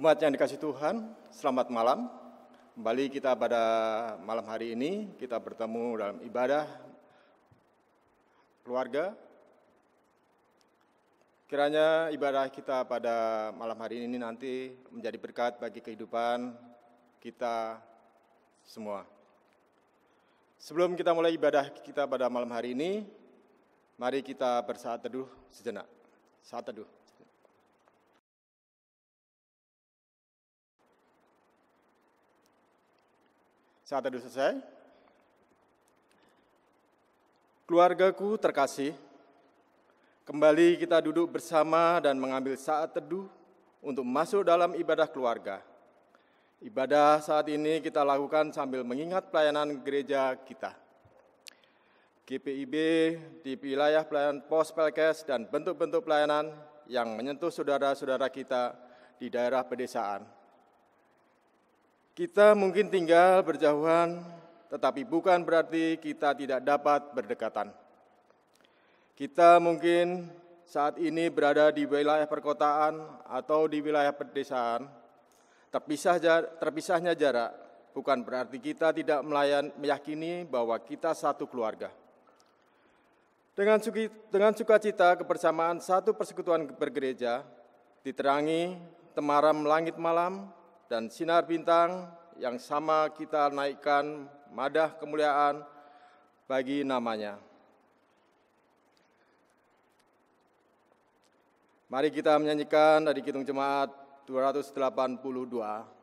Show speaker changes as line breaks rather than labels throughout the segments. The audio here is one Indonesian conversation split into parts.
Umat yang dikasihi Tuhan, selamat malam. Kembali kita pada malam hari ini, kita bertemu dalam ibadah keluarga. Kiranya ibadah kita pada malam hari ini nanti menjadi berkat bagi kehidupan kita semua. Sebelum kita mulai ibadah kita pada malam hari ini, mari kita bersaat teduh sejenak. Saat teduh. Saat teduh selesai. Keluargaku terkasih, kembali kita duduk bersama dan mengambil saat teduh untuk masuk dalam ibadah keluarga. Ibadah saat ini kita lakukan sambil mengingat pelayanan gereja kita. GPIB di wilayah pelayanan pos Pelkes dan bentuk-bentuk pelayanan yang menyentuh saudara-saudara kita di daerah pedesaan. Kita mungkin tinggal berjauhan, tetapi bukan berarti kita tidak dapat berdekatan. Kita mungkin saat ini berada di wilayah perkotaan atau di wilayah pedesaan. Terpisahnya jarak bukan berarti kita tidak meyakini bahwa kita satu keluarga. Dengan sukacita kebersamaan satu persekutuan bergereja, diterangi temaram langit malam, dan sinar bintang yang sama kita naikkan madah kemuliaan bagi namanya. Mari kita menyanyikan dari Kidung Jemaat 282.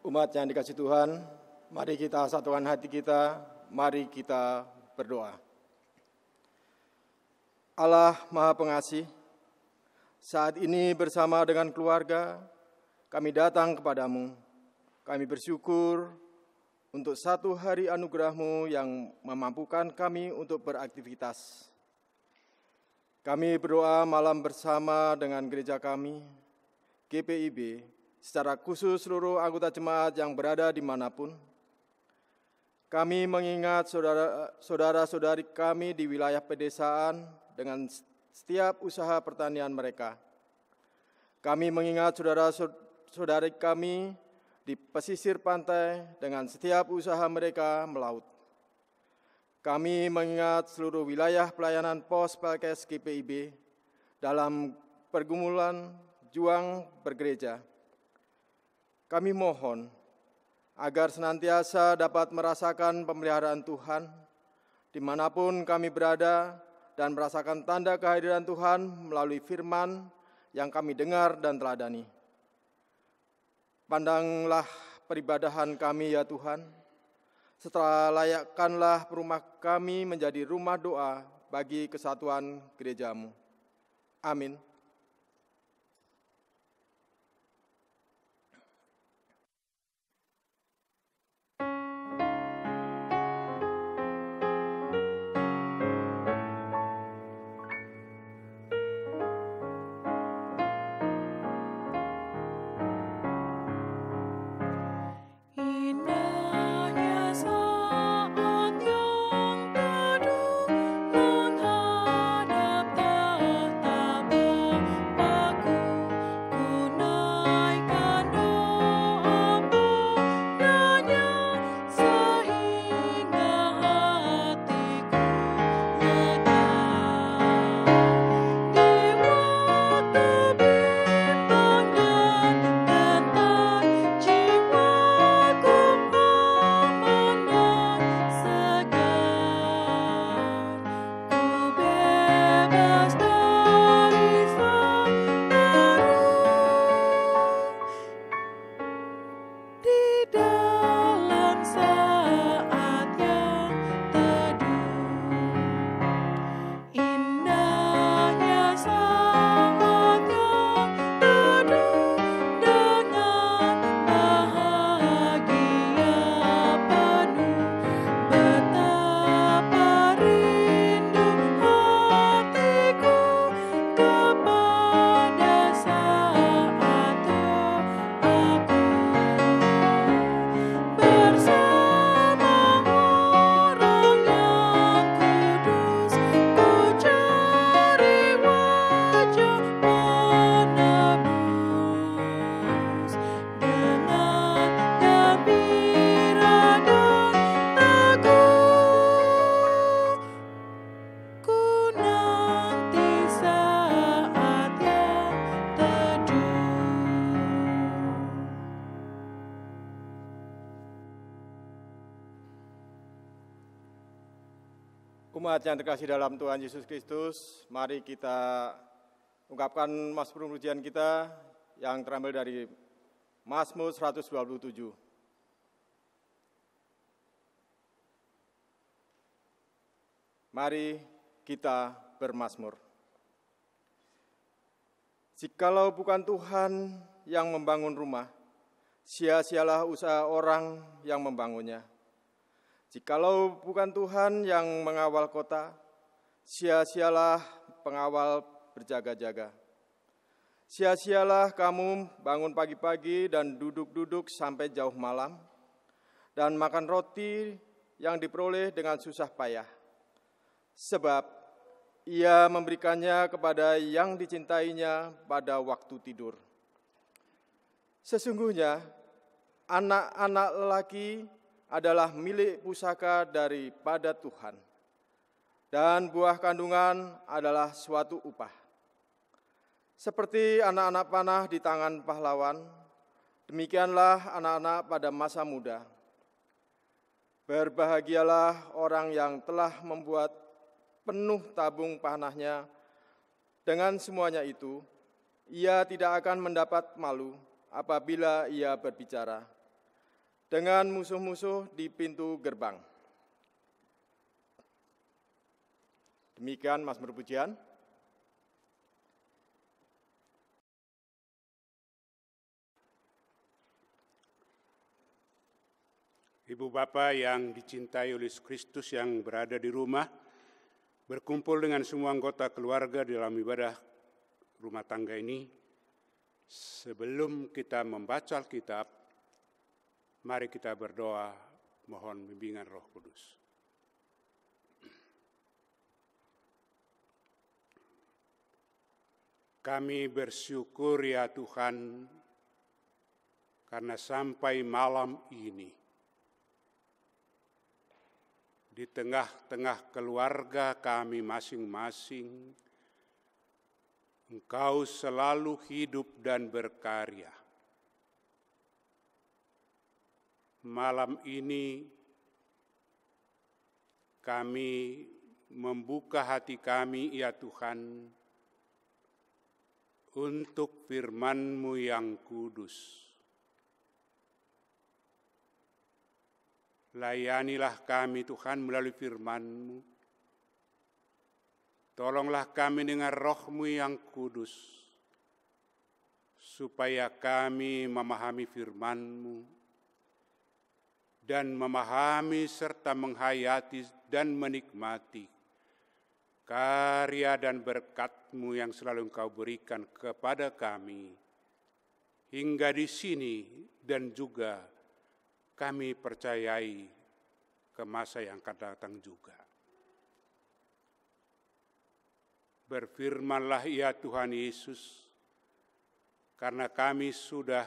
Umat yang dikasihi Tuhan, mari kita satukan hati kita, mari kita berdoa. Allah Maha Pengasih, saat ini bersama dengan keluarga, kami datang kepadamu. Kami bersyukur untuk satu hari anugerah-Mu yang memampukan kami untuk beraktivitas. Kami berdoa malam bersama dengan gereja kami, GPIB, secara khusus seluruh anggota jemaat yang berada dimanapun. Kami mengingat saudara-saudari kami di wilayah pedesaan dengan setiap usaha pertanian mereka. Kami mengingat saudara-saudari kami di pesisir pantai dengan setiap usaha mereka melaut. Kami mengingat seluruh wilayah pelayanan pos Pelkes GPIB dalam pergumulan juang bergereja. Kami mohon agar senantiasa dapat merasakan pemeliharaan Tuhan dimanapun kami berada dan merasakan tanda kehadiran Tuhan melalui firman yang kami dengar dan teladani. Pandanglah peribadahan kami ya Tuhan, serta layakkanlah rumah kami menjadi rumah doa bagi kesatuan gereja-Mu. Amin. Umat yang terkasih dalam Tuhan Yesus Kristus, mari kita ungkapkan Mazmur pujian kita yang terambil dari Mazmur 127. Mari kita bermazmur. Jikalau bukan Tuhan yang membangun rumah, sia-sialah usaha orang yang membangunnya. Jikalau bukan Tuhan yang mengawal kota, sia-sialah pengawal berjaga-jaga. Sia-sialah kamu bangun pagi-pagi dan duduk-duduk sampai jauh malam, dan makan roti yang diperoleh dengan susah payah. Sebab ia memberikannya kepada yang dicintainya pada waktu tidur. Sesungguhnya anak-anak lelaki adalah milik pusaka daripada Tuhan, dan buah kandungan adalah suatu upah. Seperti anak-anak panah di tangan pahlawan, demikianlah anak-anak pada masa muda. Berbahagialah orang yang telah membuat penuh tabung panahnya. Dengan semuanya itu, ia tidak akan mendapat malu apabila ia berbicara dengan musuh-musuh di pintu gerbang. Demikian Mazmur pujian.
Ibu Bapa yang dicintai oleh Kristus yang berada di rumah, berkumpul dengan semua anggota keluarga di dalam ibadah rumah tangga ini. Sebelum kita membaca Alkitab, mari kita berdoa mohon bimbingan Roh Kudus. Kami bersyukur ya Tuhan, karena sampai malam ini, di tengah-tengah keluarga kami masing-masing, Engkau selalu hidup dan berkarya. Malam ini kami membuka hati kami, ya Tuhan, untuk firman-Mu yang kudus. Layanilah kami Tuhan melalui firman-Mu. Tolonglah kami dengan Roh-Mu yang kudus, supaya kami memahami firman-Mu dan memahami serta menghayati dan menikmati karya dan berkat-Mu yang selalu Engkau berikan kepada kami hingga di sini, dan juga kami percayai ke masa yang akan datang juga. Berfirmanlah ya Tuhan Yesus, karena kami sudah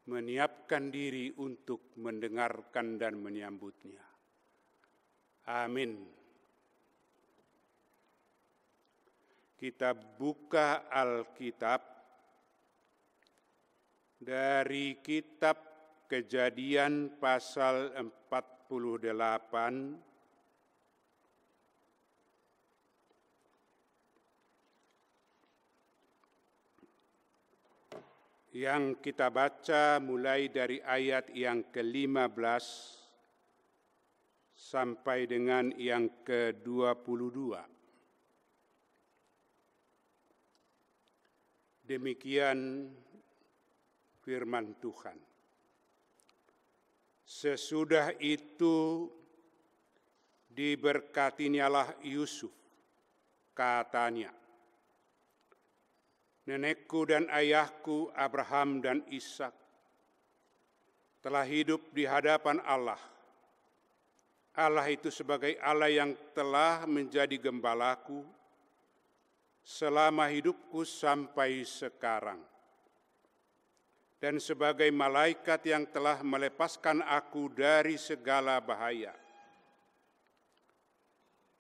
menyiapkan diri untuk mendengarkan dan menyambutnya. Amin. Kita buka Alkitab dari kitab Kejadian pasal 48 yang kita baca mulai dari ayat yang ke-15 sampai dengan yang ke-22. Demikian firman Tuhan. Sesudah itu diberkatinyalah Yusuf, katanya, nenekku dan ayahku Abraham dan Ishak telah hidup di hadapan Allah. Allah itu sebagai Allah yang telah menjadi gembalaku selama hidupku sampai sekarang, dan sebagai malaikat yang telah melepaskan aku dari segala bahaya.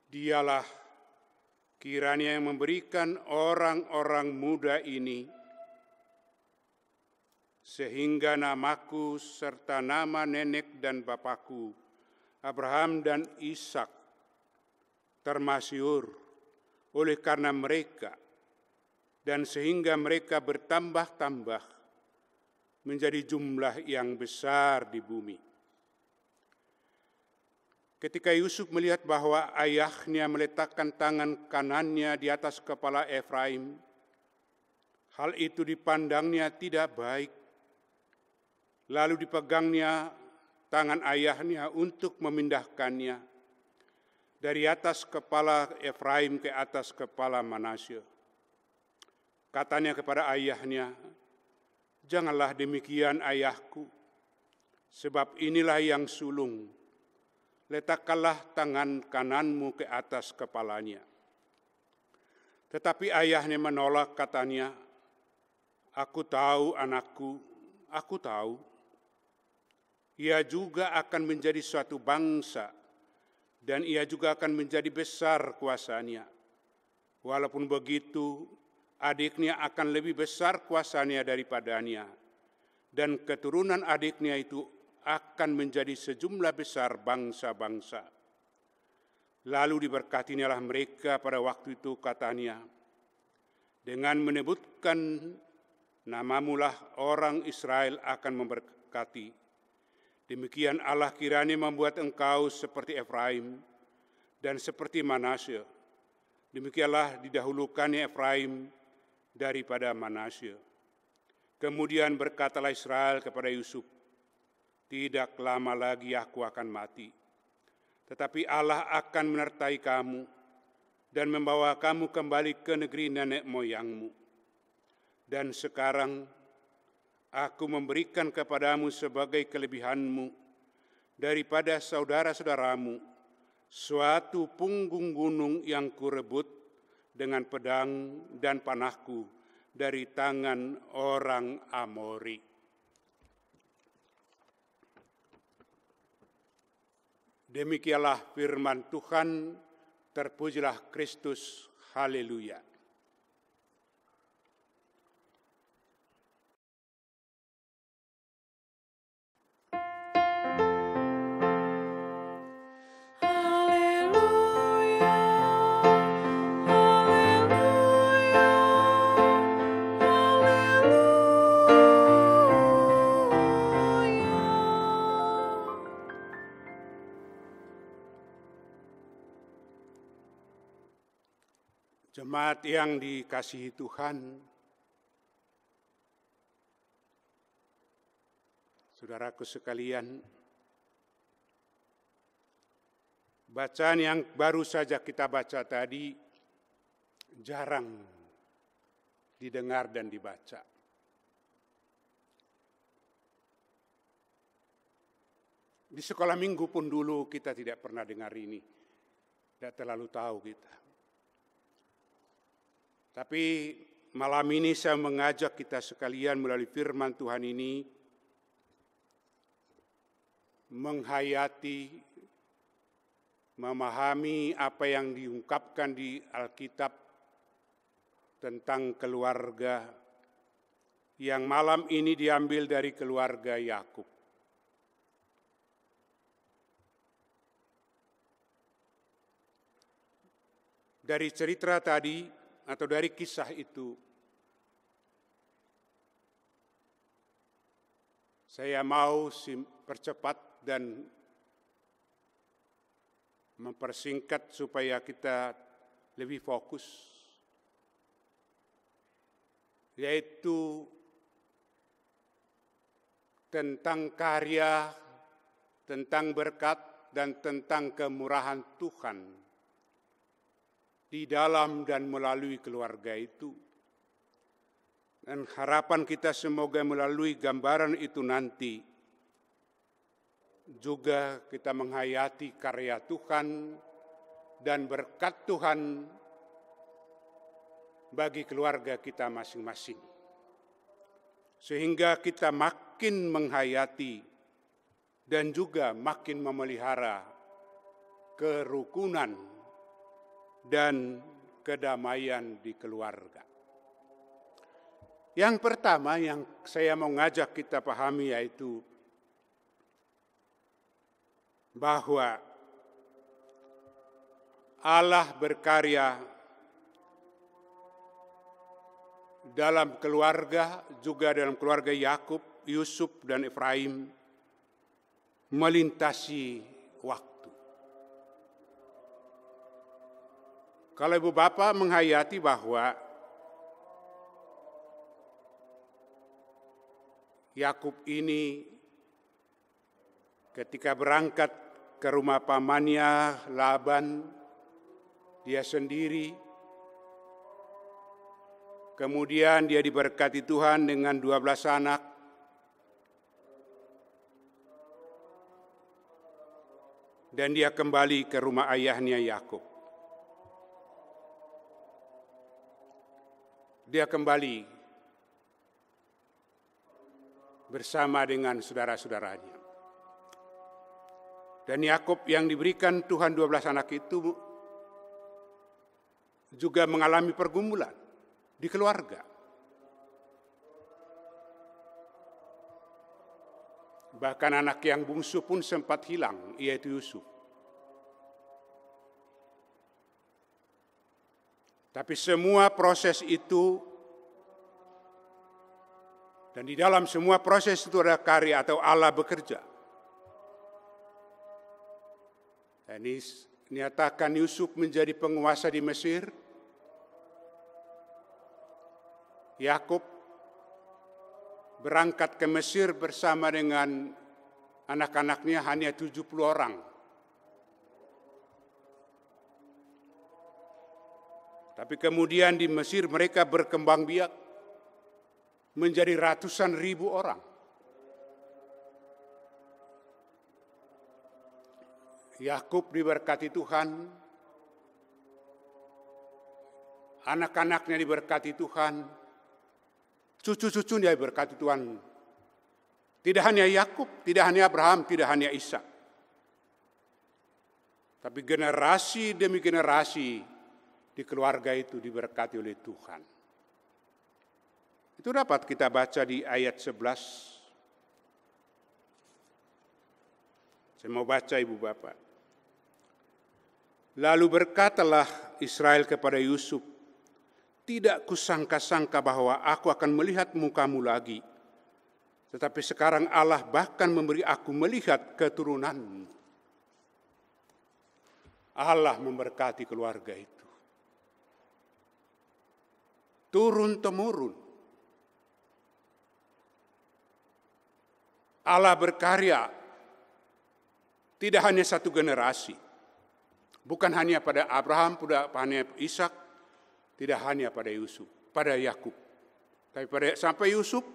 Dialah kiranya yang memberikan orang-orang muda ini, sehingga namaku serta nama nenek dan bapakku, Abraham dan Ishak, termasyhur oleh karena mereka, dan sehingga mereka bertambah-tambah menjadi jumlah yang besar di bumi. Ketika Yusuf melihat bahwa ayahnya meletakkan tangan kanannya di atas kepala Efraim, hal itu dipandangnya tidak baik. Lalu dipegangnya tangan ayahnya untuk memindahkannya dari atas kepala Efraim ke atas kepala Manasye. Katanya kepada ayahnya, janganlah demikian ayahku, sebab inilah yang sulung. Letakkanlah tangan kananmu ke atas kepalanya. Tetapi ayahnya menolak, katanya, aku tahu anakku, aku tahu. Ia juga akan menjadi suatu bangsa, dan ia juga akan menjadi besar kuasanya. Walaupun begitu, adiknya akan lebih besar kuasanya daripadanya, dan keturunan adiknya itu akan menjadi sejumlah besar bangsa-bangsa. Lalu diberkatinyalah mereka pada waktu itu, katanya, dengan menyebutkan namamulah orang Israel akan memberkati. Demikian Allah kiranya membuat engkau seperti Efraim dan seperti Manasye. Demikianlah didahulukannya Efraim daripada Manasye. Kemudian berkatalah Israel kepada Yusuf, tidak lama lagi aku akan mati, tetapi Allah akan menyertai kamu dan membawa kamu kembali ke negeri nenek moyangmu. Dan sekarang aku memberikan kepadamu sebagai kelebihanmu daripada saudara-saudaramu suatu punggung gunung yang kurebut dengan pedang dan panahku dari tangan orang Amori. Demikianlah firman Tuhan, terpujilah Kristus, haleluya.
Haleluya.
Jemaat yang dikasihi Tuhan, saudaraku sekalian, bacaan yang baru saja kita baca tadi jarang didengar dan dibaca. Di sekolah minggu pun dulu kita tidak pernah dengar ini, tidak terlalu tahu kita. Tapi malam ini saya mengajak kita sekalian melalui firman Tuhan ini menghayati, memahami apa yang diungkapkan di Alkitab tentang keluarga yang malam ini diambil dari keluarga Yakub. Dari cerita tadi atau dari kisah itu, saya mau percepat dan mempersingkat supaya kita lebih fokus, yaitu tentang karya, tentang berkat, dan tentang kemurahan Tuhan di dalam dan melalui keluarga itu. Dan harapan kita semoga melalui gambaran itu nanti juga kita menghayati karya Tuhan dan berkat Tuhan bagi keluarga kita masing-masing. Sehingga kita makin menghayati dan juga makin memelihara kerukunan dan kedamaian di keluarga. Yang pertama yang saya mau ngajak kita pahami yaitu bahwa Allah berkarya dalam keluarga, juga dalam keluarga Yakub, Yusuf, dan Efraim melintasi waktu. Kalau ibu bapak menghayati bahwa Yakub ini ketika berangkat ke rumah pamannya Laban, dia sendiri, kemudian dia diberkati Tuhan dengan 12 anak, dan dia kembali ke rumah ayahnya Yakub. Dia kembali bersama dengan saudara-saudaranya. Dan Yakub yang diberikan Tuhan 12 anak itu juga mengalami pergumulan di keluarga. Bahkan anak yang bungsu pun sempat hilang, yaitu Yusuf. Tapi semua proses itu, dan di dalam semua proses itu ada karya atau Allah bekerja. Dan dinyatakan Yusuf menjadi penguasa di Mesir. Yakub berangkat ke Mesir bersama dengan anak-anaknya hanya 70 orang. Tapi kemudian di Mesir mereka berkembang biak menjadi ratusan ribu orang. Yakub diberkati Tuhan, anak-anaknya diberkati Tuhan, cucu-cucunya diberkati Tuhan. Tidak hanya Yakub, tidak hanya Abraham, tidak hanya Ishak, tapi generasi demi generasi di keluarga itu diberkati oleh Tuhan. Itu dapat kita baca di ayat 11. Saya mau baca ibu bapak. Lalu berkatalah Israel kepada Yusuf, tidak kusangka-sangka bahwa aku akan melihat mukamu lagi. Tetapi sekarang Allah bahkan memberi aku melihat keturunanmu. Allah memberkati keluarga itu. turun-temurun. Allah berkarya tidak hanya satu generasi, bukan hanya pada Abraham, tidak hanya Ishak, tidak hanya pada Yusuf, pada Yakub, tapi sampai Yusuf,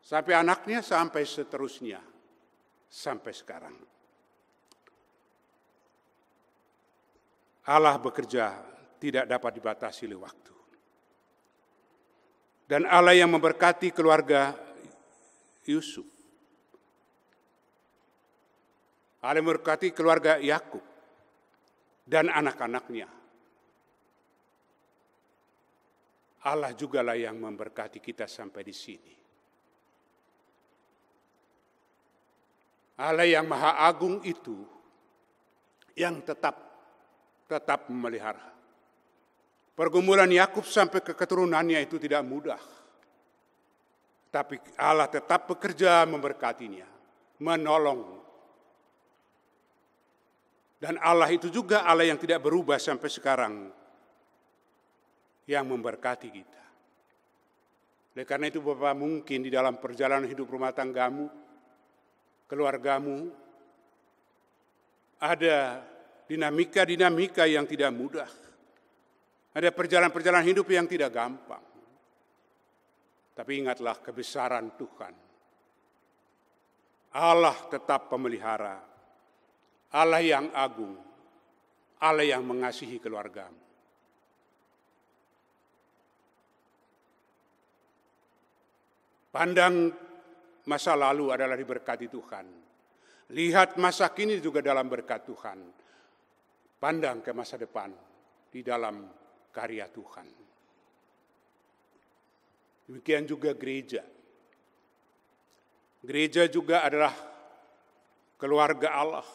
sampai anaknya, sampai seterusnya, sampai sekarang. Allah bekerja tidak dapat dibatasi oleh waktu. Dan Allah yang memberkati keluarga Yusuf, Allah yang memberkati keluarga Yakub dan anak-anaknya, Allah jugalah yang memberkati kita sampai di sini. Allah yang Maha Agung itu yang tetap memelihara. Pergumulan Yakub sampai ke keturunannya itu tidak mudah. Tapi Allah tetap bekerja memberkatinya, menolong. Dan Allah itu juga Allah yang tidak berubah sampai sekarang, yang memberkati kita. Oleh karena itu Bapak, mungkin di dalam perjalanan hidup rumah tanggamu, keluargamu, ada dinamika-dinamika yang tidak mudah. Ada perjalanan-perjalanan hidup yang tidak gampang. Tapi ingatlah kebesaran Tuhan. Allah tetap pemelihara. Allah yang agung. Allah yang mengasihi keluargamu. Pandang masa lalu adalah diberkati Tuhan. Lihat masa kini juga dalam berkat Tuhan. Pandang ke masa depan di dalam karya Tuhan. Demikian juga gereja. Gereja juga adalah keluarga Allah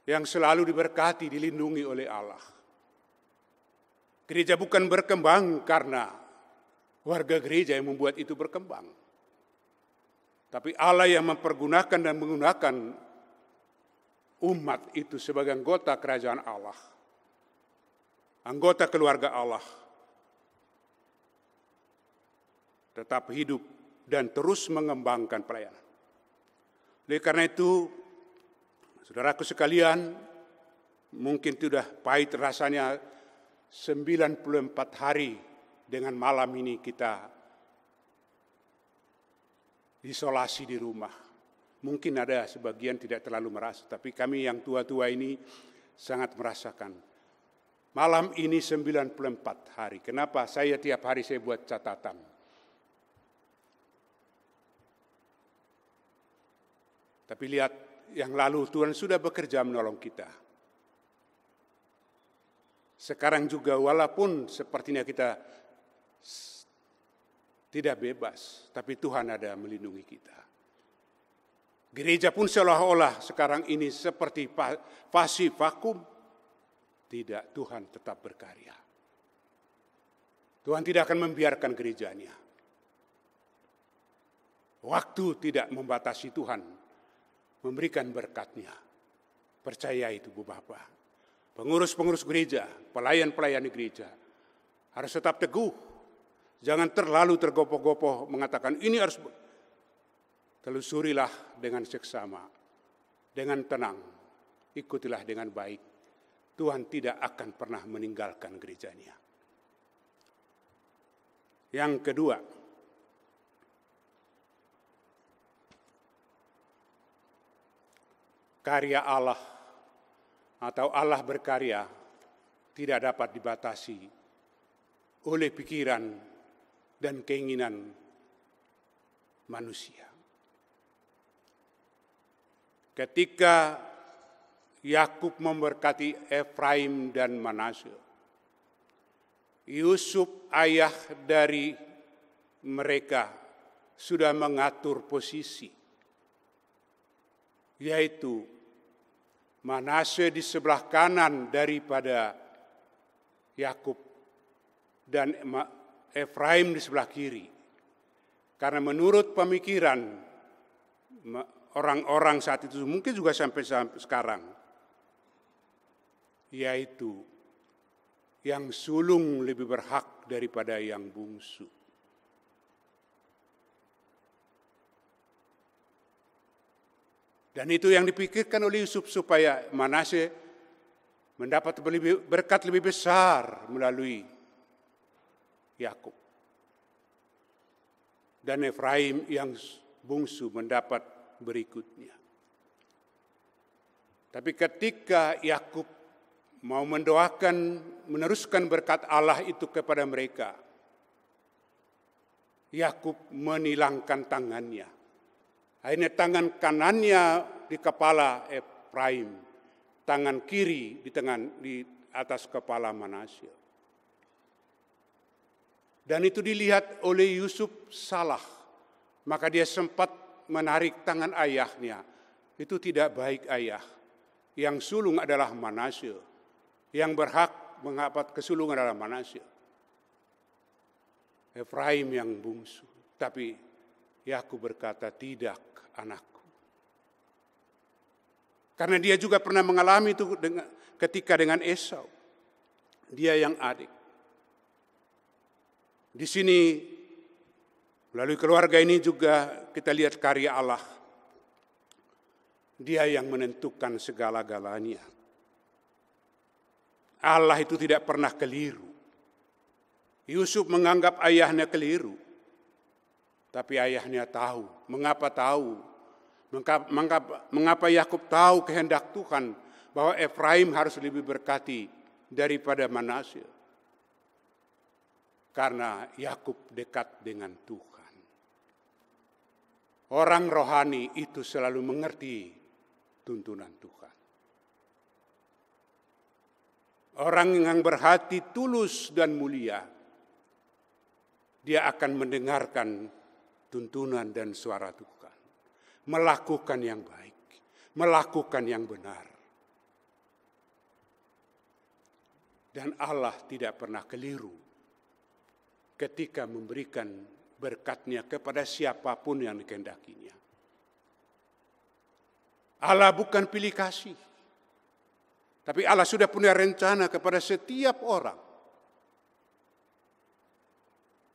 yang selalu diberkati, dilindungi oleh Allah. Gereja bukan berkembang karena warga gereja yang membuat itu berkembang. Tapi Allah yang mempergunakan dan menggunakan umat itu sebagai anggota kerajaan Allah, anggota keluarga Allah, tetap hidup dan terus mengembangkan pelayanan. Oleh karena itu, saudaraku sekalian, mungkin sudah pahit rasanya 94 hari dengan malam ini kita isolasi di rumah. Mungkin ada sebagian tidak terlalu merasa, tapi kami yang tua-tua ini sangat merasakan. Malam ini 94 hari. Kenapa? Tiap hari saya buat catatan. Tapi lihat yang lalu Tuhan sudah bekerja menolong kita. Sekarang juga walaupun sepertinya kita tidak bebas, tapi Tuhan ada melindungi kita. Gereja pun seolah-olah sekarang ini seperti pasif vakum. Tidak, Tuhan tetap berkarya. Tuhan tidak akan membiarkan gerejanya. Waktu tidak membatasi Tuhan memberikan berkat-Nya. Percaya itu Bu Bapak. Pengurus-pengurus gereja, pelayan-pelayan gereja harus tetap teguh. Jangan terlalu tergopoh-gopoh mengatakan ini harus. Telusurilah dengan seksama, dengan tenang, ikutilah dengan baik. Tuhan tidak akan pernah meninggalkan gerejanya. Yang kedua, karya Allah atau Allah berkarya tidak dapat dibatasi oleh pikiran dan keinginan manusia. Ketika Yakub memberkati Efraim dan Manasye, Yusuf ayah dari mereka sudah mengatur posisi, yaitu Manasye di sebelah kanan daripada Yakub dan Efraim di sebelah kiri. Karena menurut pemikiran orang-orang saat itu, mungkin juga sampai sekarang, yaitu yang sulung lebih berhak daripada yang bungsu. Dan itu yang dipikirkan oleh Yusuf supaya Manasye mendapat berkat lebih besar melalui Yakub. Dan Efraim yang bungsu mendapat berikutnya. Tapi ketika Yakub mau mendoakan, meneruskan berkat Allah itu kepada mereka, Yakub menilangkan tangannya. Akhirnya tangan kanannya di kepala Efraim, tangan kiri di atas kepala Manasye. Dan itu dilihat oleh Yusuf salah. Maka dia sempat menarik tangan ayahnya. Itu tidak baik ayah. Yang sulung adalah Manasye. Yang berhak mendapat kesulungan adalah Manasye. Efraim yang bungsu. Tapi Yakub berkata, tidak anakku. Karena dia juga pernah mengalami itu ketika dengan Esau. Dia yang adik. Di sini melalui keluarga ini juga kita lihat karya Allah. Dia yang menentukan segala-galanya. Allah itu tidak pernah keliru. Yusuf menganggap ayahnya keliru. Tapi ayahnya tahu. Mengapa tahu? Mengapa Yakub tahu kehendak Tuhan bahwa Efraim harus lebih berkati daripada Manasye? Karena Yakub dekat dengan Tuhan. Orang rohani itu selalu mengerti tuntunan Tuhan. Orang yang berhati tulus dan mulia, dia akan mendengarkan tuntunan dan suara Tuhan. Melakukan yang baik, melakukan yang benar. Dan Allah tidak pernah keliru ketika memberikan berkat-Nya kepada siapapun yang dikehendakinya. Allah bukan pilih kasih. Tapi Allah sudah punya rencana kepada setiap orang.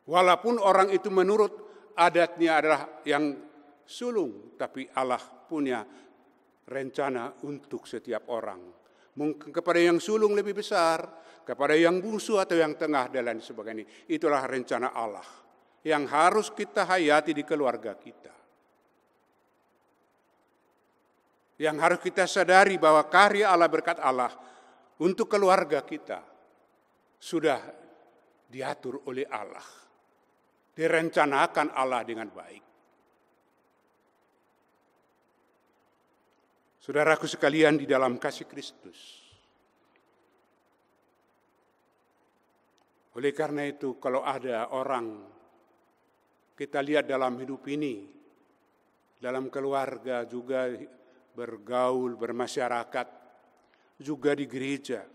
Walaupun orang itu menurut adatnya adalah yang sulung. Tapi Allah punya rencana untuk setiap orang. Mungkin kepada yang sulung lebih besar, kepada yang bungsu atau yang tengah dan lain sebagainya. Itulah rencana Allah yang harus kita hayati di keluarga kita. Yang harus kita sadari bahwa karya Allah, berkat Allah untuk keluarga kita sudah diatur oleh Allah. Direncanakan Allah dengan baik. Saudaraku sekalian di dalam kasih Kristus. Oleh karena itu kalau ada orang kita lihat dalam hidup ini, dalam keluarga juga bergaul, bermasyarakat, juga di gereja.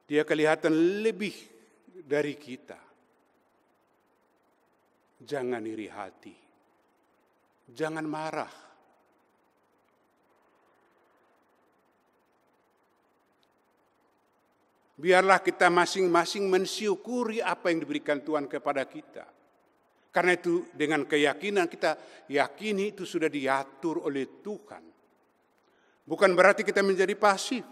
Dia kelihatan lebih dari kita. Jangan iri hati. Jangan marah. Biarlah kita masing-masing mensyukuri apa yang diberikan Tuhan kepada kita. Karena itu dengan keyakinan kita yakini itu sudah diatur oleh Tuhan. Bukan berarti kita menjadi pasif.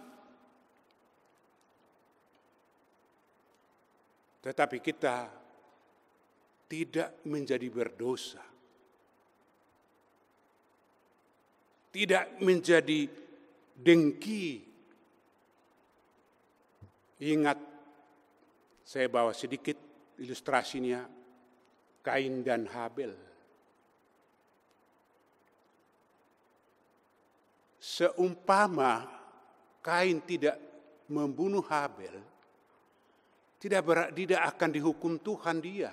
Tetapi kita tidak menjadi berdosa. Tidak menjadi dengki. Ingat, saya bawa sedikit ilustrasinya, Kain dan Habel. Seumpama Kain tidak membunuh Habel, tidak akan dihukum Tuhan dia.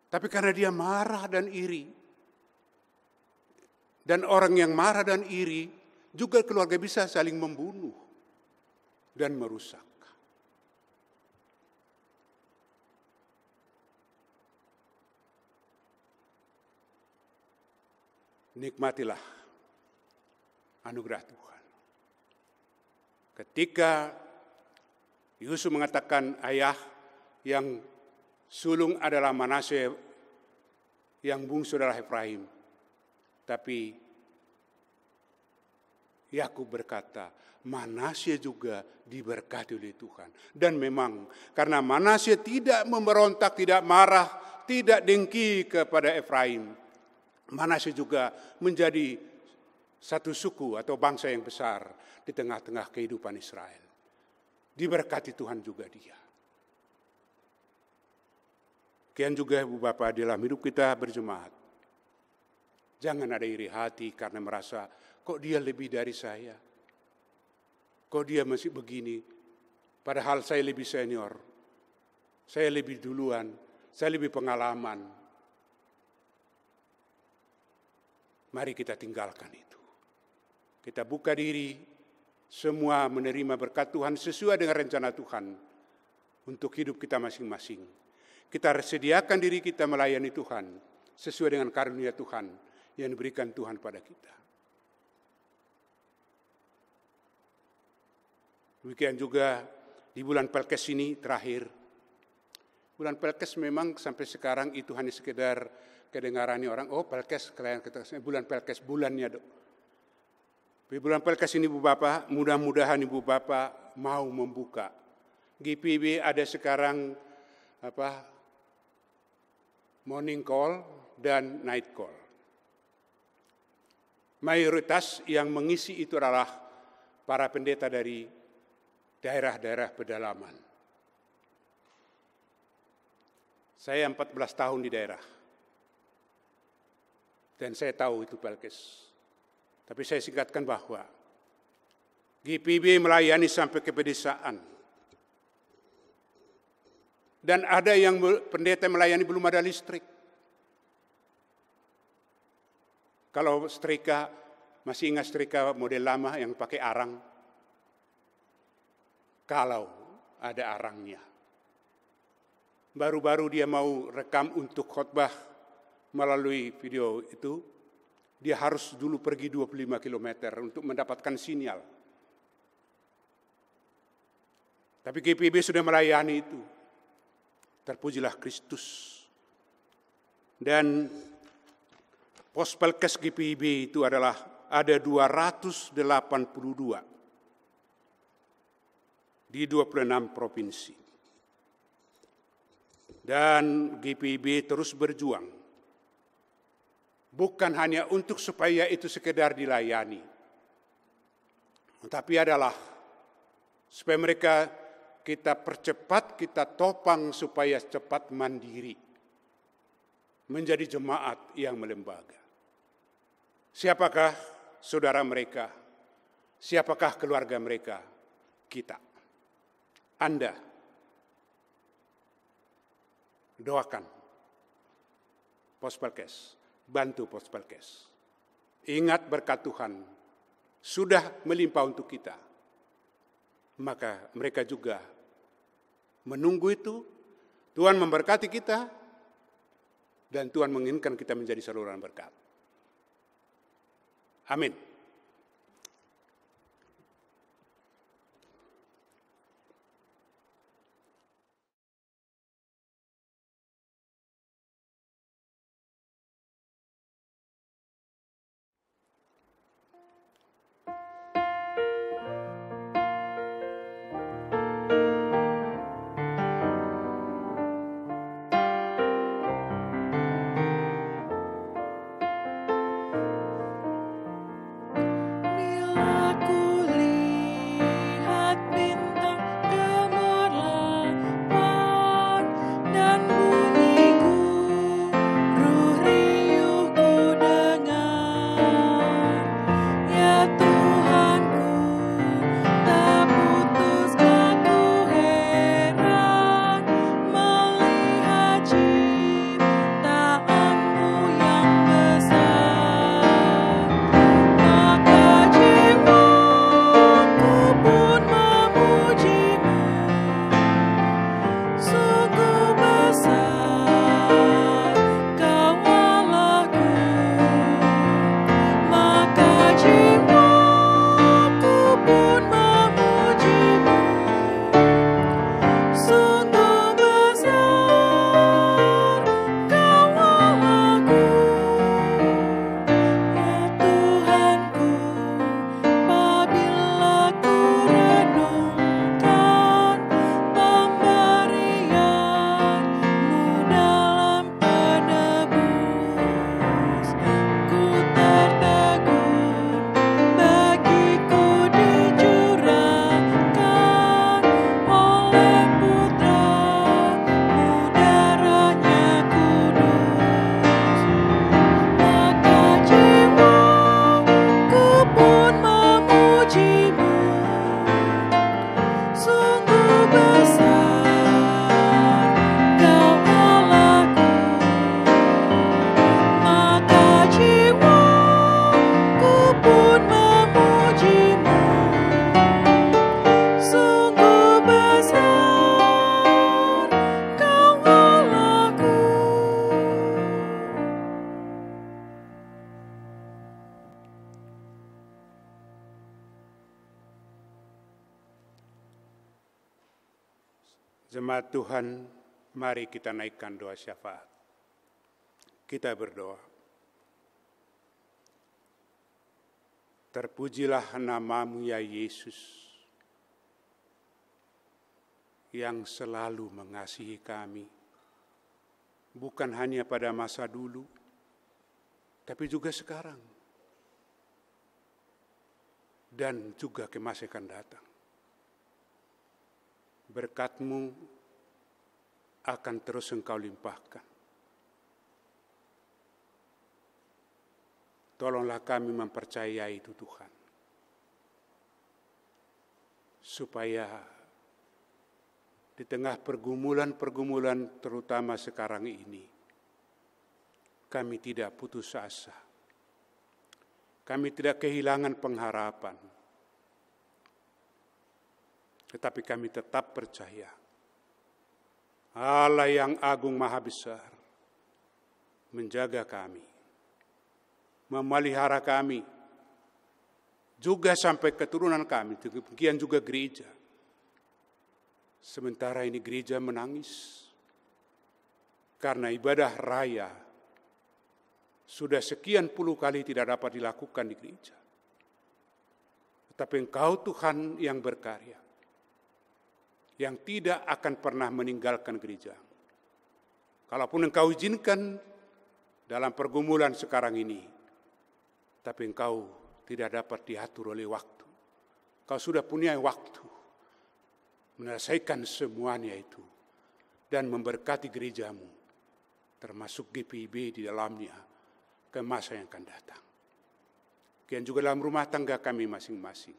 Tapi karena dia marah dan iri, dan orang yang marah dan iri juga keluarga bisa saling membunuh dan merusak. Nikmatilah anugerah Tuhan. Ketika Yusuf mengatakan ayah yang sulung adalah Manasye, yang bungsu adalah Efraim. Tapi Yakub berkata, Manasye juga diberkati oleh Tuhan. Dan memang karena Manasye tidak memberontak, tidak marah, tidak dengki kepada Efraim, Manasye juga menjadi satu suku atau bangsa yang besar di tengah-tengah kehidupan Israel. Diberkati Tuhan juga dia. Kian juga Ibu Bapak dalam hidup kita berjemaat. Jangan ada iri hati karena merasa kok dia lebih dari saya. Kok dia masih begini. Padahal saya lebih senior. Saya lebih duluan. Saya lebih pengalaman. Mari kita tinggalkan itu. Kita buka diri. Semua menerima berkat Tuhan sesuai dengan rencana Tuhan untuk hidup kita masing-masing. Kita sediakan diri kita melayani Tuhan sesuai dengan karunia Tuhan yang diberikan Tuhan pada kita. Demikian juga di bulan Pelkes ini terakhir. Bulan Pelkes memang sampai sekarang itu hanya sekedar kedengarannya orang, oh Pelkes, bulan Pelkes, bulannya dok. Di bulan Pelkes ini Ibu Bapak, mudah-mudahan Ibu Bapak mau membuka. GPIB ada sekarang morning call dan night call. Mayoritas yang mengisi itu adalah para pendeta dari daerah-daerah pedalaman. Saya 14 tahun di daerah. Dan saya tahu itu Pelkes. Tapi saya singkatkan bahwa GPIB melayani sampai ke pedesaan. Dan ada yang pendeta melayani belum ada listrik. Kalau setrika, masih ingat setrika model lama yang pakai arang? Kalau ada arangnya. Baru-baru dia mau rekam untuk khotbah melalui video itu, dia harus dulu pergi 25 km untuk mendapatkan sinyal. Tapi GPIB sudah melayani itu. Terpujilah Kristus. Dan pos Pelkes GPIB itu adalah ada 282 di 26 provinsi. Dan GPIB terus berjuang. Bukan hanya untuk supaya itu sekedar dilayani. Tapi adalah supaya mereka kita percepat, kita topang supaya cepat mandiri. Menjadi jemaat yang melembaga. Siapakah saudara mereka? Siapakah keluarga mereka? Kita. Anda. Doakan pos Pelkes. Bantu pos Pelkes. Ingat berkat Tuhan sudah melimpah untuk kita. Maka mereka juga menunggu itu. Tuhan memberkati kita dan Tuhan menginginkan kita menjadi saluran berkat. Amin. Jemaat Tuhan, mari kita naikkan doa syafaat. Kita berdoa. Terpujilah nama-Mu ya Yesus, yang selalu mengasihi kami, bukan hanya pada masa dulu, tapi juga sekarang, dan juga ke masa akan datang. Berkat-Mu akan terus Engkau limpahkan. Tolonglah kami mempercayai itu Tuhan, supaya di tengah pergumulan-pergumulan terutama sekarang ini, kami tidak putus asa. Kami tidak kehilangan pengharapan. Tetapi kami tetap percaya Allah yang agung maha besar menjaga kami, memelihara kami, juga sampai keturunan kami, demikian juga gereja. Sementara ini gereja menangis karena ibadah raya sudah sekian puluh kali tidak dapat dilakukan di gereja. Tetapi Engkau Tuhan yang berkarya, yang tidak akan pernah meninggalkan gereja. Kalaupun Engkau izinkan dalam pergumulan sekarang ini, tapi Engkau tidak dapat diatur oleh waktu. Kau sudah punya waktu menyelesaikan semuanya itu dan memberkati gerejamu, termasuk GPIB di dalamnya, ke masa yang akan datang. Demikian juga dalam rumah tangga kami masing-masing.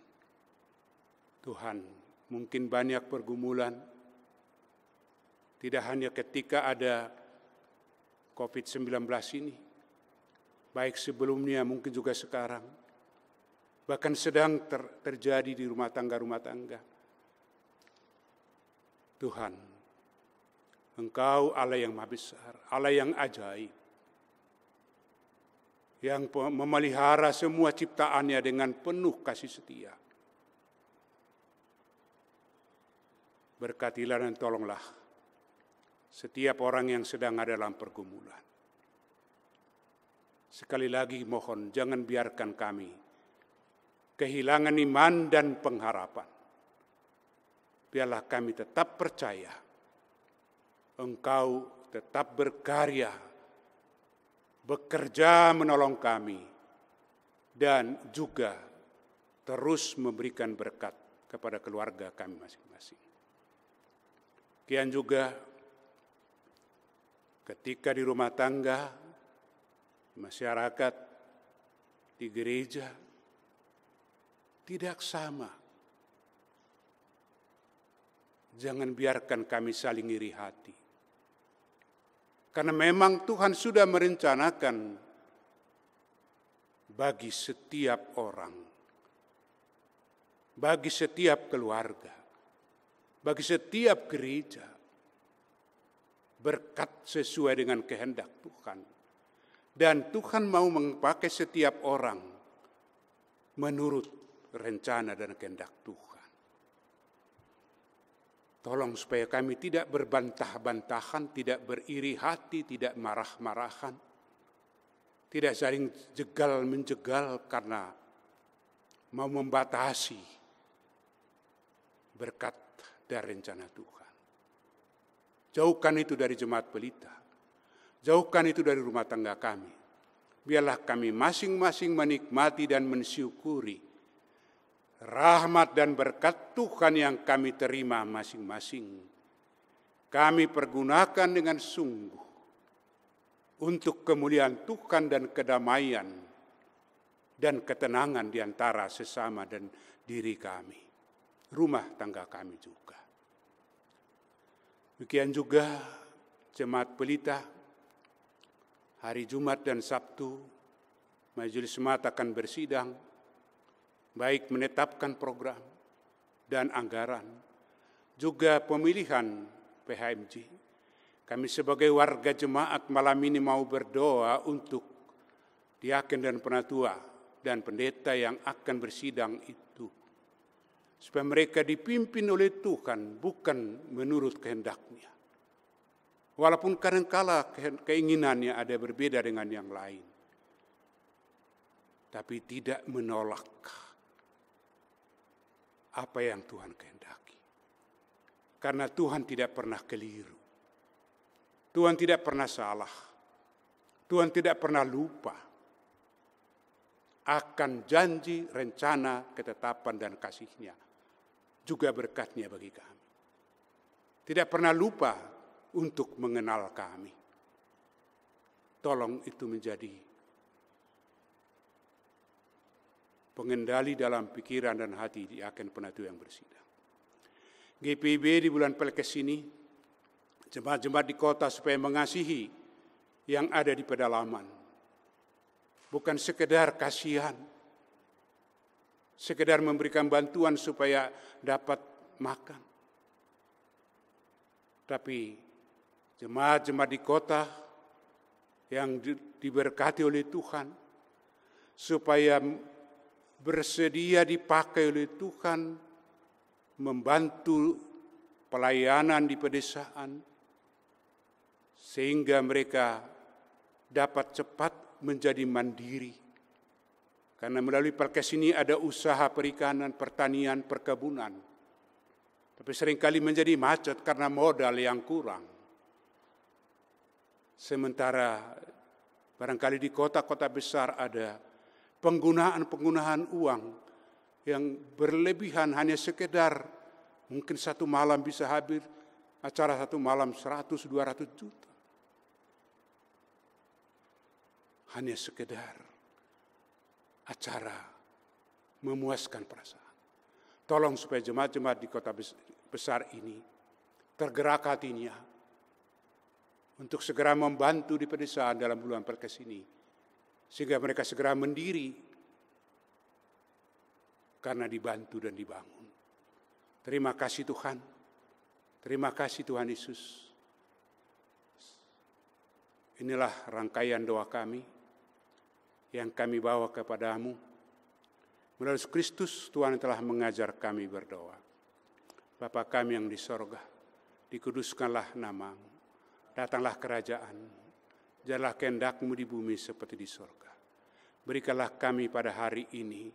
Tuhan, mungkin banyak pergumulan, tidak hanya ketika ada COVID-19 ini, baik sebelumnya mungkin juga sekarang, bahkan sedang terjadi di rumah tangga. Tuhan, Engkau Allah yang maha besar, Allah yang ajaib, yang memelihara semua ciptaannya dengan penuh kasih setia. Berkatilah dan tolonglah setiap orang yang sedang ada dalam pergumulan. Sekali lagi mohon, jangan biarkan kami kehilangan iman dan pengharapan. Biarlah kami tetap percaya Engkau tetap berkarya, bekerja menolong kami, dan juga terus memberikan berkat kepada keluarga kami masing-masing. Kian juga ketika di rumah tangga, masyarakat, di gereja, tidak sama. Jangan biarkan kami saling iri hati. Karena memang Tuhan sudah merencanakan bagi setiap orang, bagi setiap keluarga, bagi setiap gereja, berkat sesuai dengan kehendak Tuhan. Dan Tuhan mau memakai setiap orang menurut rencana dan kehendak Tuhan. Tolong supaya kami tidak berbantah-bantahan, tidak beriri hati, tidak marah-marahan, tidak saling jegal-menjegal karena mau membatasi berkat dan rencana Tuhan. Jauhkan itu dari jemaat pelita, jauhkan itu dari rumah tangga kami. Biarlah kami masing-masing menikmati dan mensyukuri rahmat dan berkat Tuhan yang kami terima masing-masing. Kami pergunakan dengan sungguh untuk kemuliaan Tuhan dan kedamaian dan ketenangan di antara sesama dan diri kami, rumah tangga kami juga. Demikian juga jemaat pelita, hari Jumat dan Sabtu, Majelis Jemaat akan bersidang, baik menetapkan program dan anggaran, juga pemilihan PHMJ. Kami sebagai warga jemaat malam ini mau berdoa untuk diaken dan penatua dan pendeta yang akan bersidang itu, supaya mereka dipimpin oleh Tuhan, bukan menurut kehendak-Nya. Walaupun kadangkala keinginannya ada berbeda dengan yang lain, tapi tidak menolak apa yang Tuhan kehendaki. Karena Tuhan tidak pernah keliru. Tuhan tidak pernah salah. Tuhan tidak pernah lupa akan janji, rencana, ketetapan, dan kasih-Nya. Juga berkat-Nya bagi kami. Tidak pernah lupa untuk mengenal kami. Tolong itu menjadi pengendali dalam pikiran dan hati di akan penatu yang bersidang. GPIB di bulan Pelkes ini, jemaat-jemaat di kota supaya mengasihi yang ada di pedalaman. Bukan sekedar kasihan, sekedar memberikan bantuan supaya dapat makan. Tapi jemaat-jemaat di kota yang diberkati oleh Tuhan, supaya bersedia dipakai oleh Tuhan, membantu pelayanan di pedesaan, sehingga mereka dapat cepat menjadi mandiri. Karena melalui Pelkes ini ada usaha perikanan, pertanian, perkebunan. Tapi seringkali menjadi macet karena modal yang kurang. Sementara barangkali di kota-kota besar ada penggunaan uang yang berlebihan, hanya sekedar mungkin satu malam bisa habis acara satu malam 100-200 juta. Hanya sekedar acara memuaskan perasaan. Tolong supaya jemaat-jemaat di kota besar ini tergerak hatinya untuk segera membantu di pedesaan dalam bulan Pelkes ini, sehingga mereka segera mendiri karena dibantu dan dibangun. Terima kasih Tuhan. Terima kasih Tuhan Yesus. Inilah rangkaian doa kami yang kami bawa kepadamu. Melalui Kristus, Tuhan telah mengajar kami berdoa. Bapa kami yang di sorga, dikuduskanlah namamu, datanglah kerajaan-Mu, jadilah kehendak-Mu di bumi seperti di sorga. Berikanlah kami pada hari ini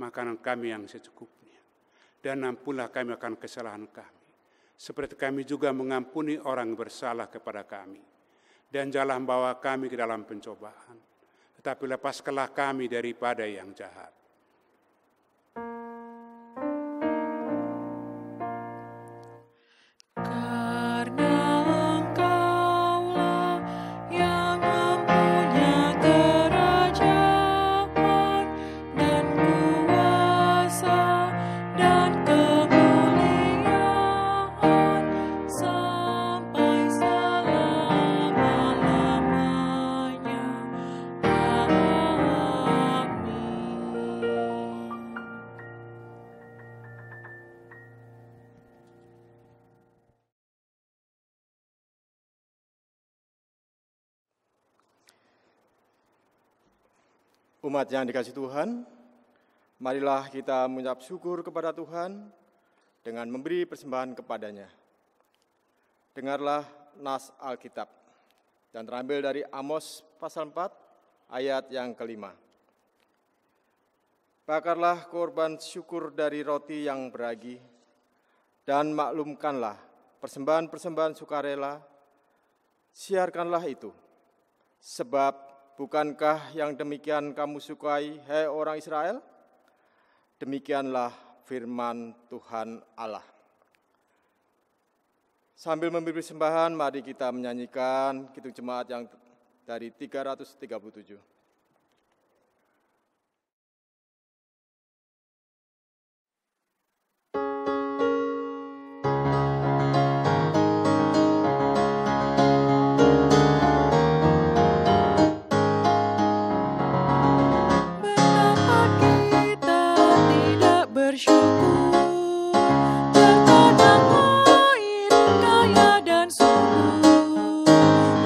makanan kami yang secukupnya, dan ampunlah kami akan kesalahan kami, seperti kami juga mengampuni orang bersalah kepada kami. Dan janganlah membawa kami ke dalam pencobaan, tetapi lepaskanlah kami daripada yang jahat.
Umat yang dikasihi Tuhan, marilah kita mengucap syukur kepada Tuhan dengan memberi persembahan kepadanya. Dengarlah nas Alkitab dan terambil dari Amos pasal 4 ayat yang kelima. Bakarlah korban syukur dari roti yang beragi dan maklumkanlah persembahan-persembahan sukarela, siarkanlah itu, sebab bukankah yang demikian kamu sukai, hai orang Israel? Demikianlah firman Tuhan Allah. Sambil memberi persembahan, mari kita menyanyikan Kidung Jemaat yang dari 337.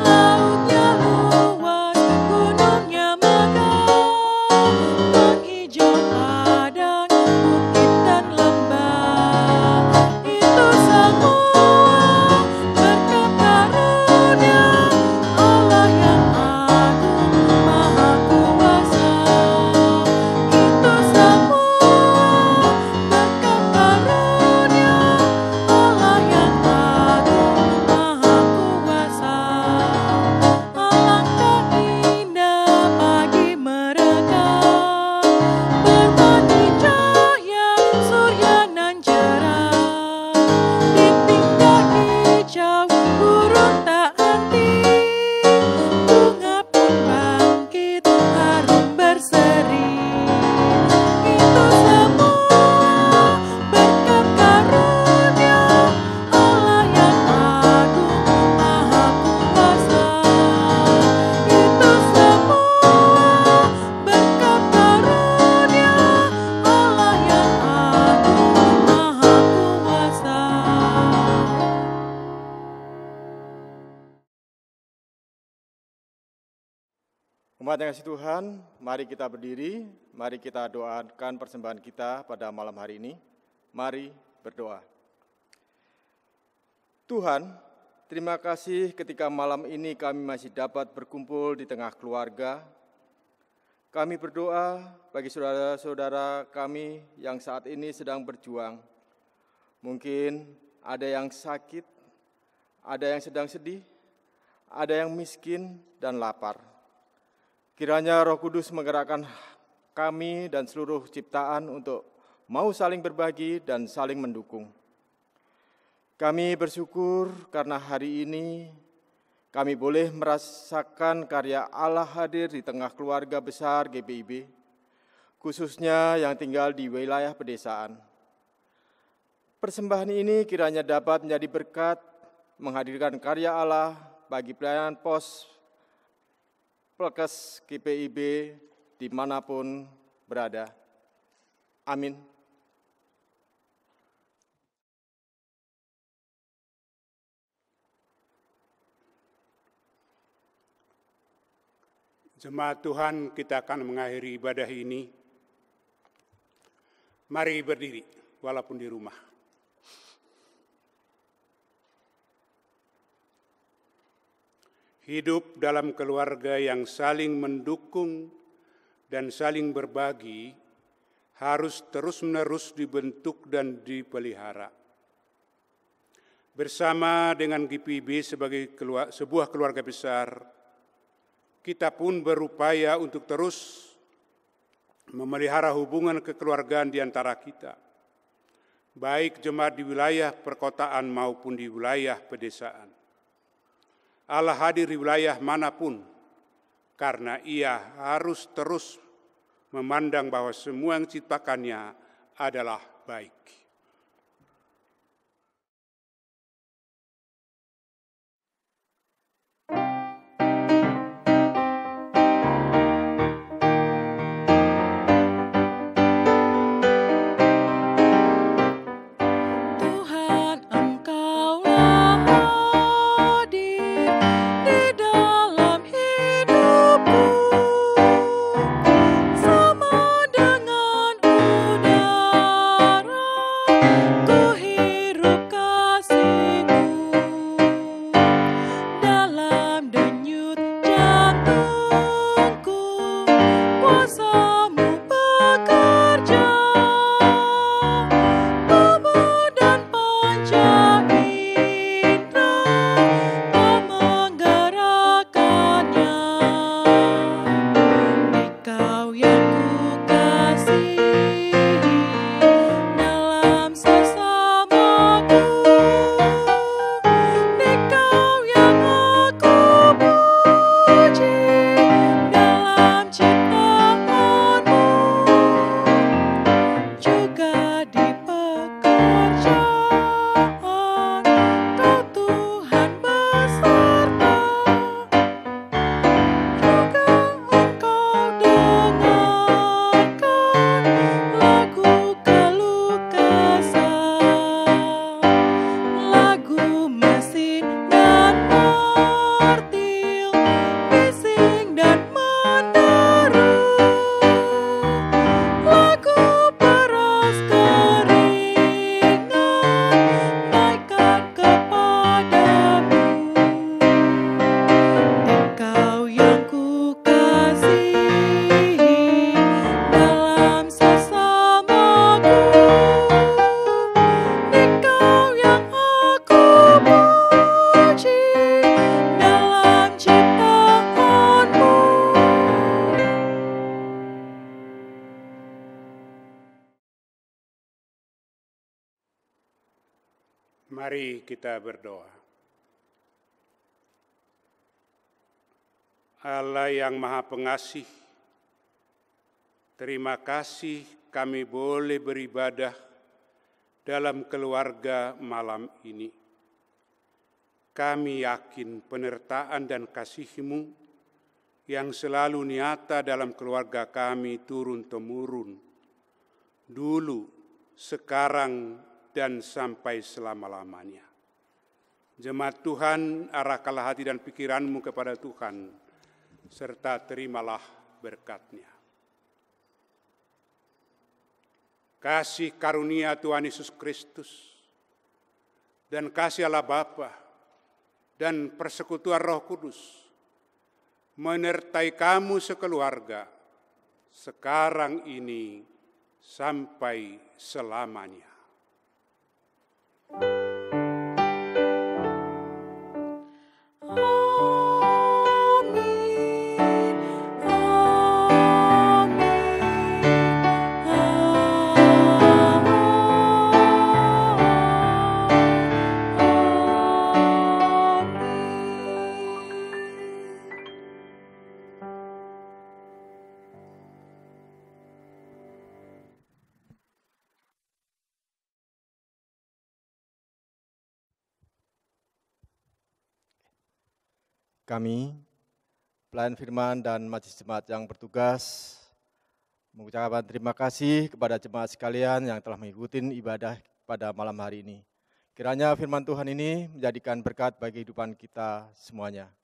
Lautnya luas, gunungnya
Umat yang kasih Tuhan, mari kita berdiri, mari kita doakan persembahan kita pada malam hari ini. Mari berdoa. Tuhan, terima kasih ketika malam ini kami masih dapat berkumpul di tengah keluarga. Kami berdoa bagi saudara-saudara kami yang saat ini sedang berjuang. Mungkin ada yang sakit, ada yang sedang sedih, ada yang miskin dan lapar. Kiranya Roh Kudus menggerakkan kami dan seluruh ciptaan untuk mau saling berbagi dan saling mendukung. Kami bersyukur karena hari ini kami boleh merasakan karya Allah hadir di tengah keluarga besar GPIB, khususnya yang tinggal di wilayah pedesaan. Persembahan ini kiranya dapat menjadi berkat menghadirkan karya Allah bagi pelayanan pos Pelkes GPIB dimanapun berada. Amin.
Jemaat Tuhan, kita akan mengakhiri ibadah ini. Mari berdiri, walaupun di rumah. Hidup dalam keluarga yang saling mendukung dan saling berbagi harus terus-menerus dibentuk dan dipelihara. Bersama dengan GPIB sebagai sebuah keluarga besar, kita pun berupaya untuk terus memelihara hubungan kekeluargaan di antara kita, baik jemaat di wilayah perkotaan maupun di wilayah pedesaan. Allah hadir di wilayah manapun, karena Ia harus terus memandang bahwa semua yang diciptakannya adalah baik. Mari kita berdoa. Allah yang Maha Pengasih, terima kasih kami boleh beribadah dalam keluarga malam ini. Kami yakin penyertaan dan kasih-Mu yang selalu nyata dalam keluarga kami turun-temurun, dulu, sekarang, dan sampai selama-lamanya. Jemaat Tuhan, arahkanlah hati dan pikiranmu kepada Tuhan, serta terimalah berkat-Nya. Kasih karunia Tuhan Yesus Kristus dan kasih Allah Bapa dan persekutuan Roh Kudus menyertai kamu sekeluarga sekarang ini sampai selamanya.
Kami, pelayan firman dan majelis jemaat yang bertugas, mengucapkan terima kasih kepada jemaat sekalian yang telah mengikuti ibadah pada malam hari ini. Kiranya firman Tuhan ini menjadikan berkat bagi kehidupan kita semuanya.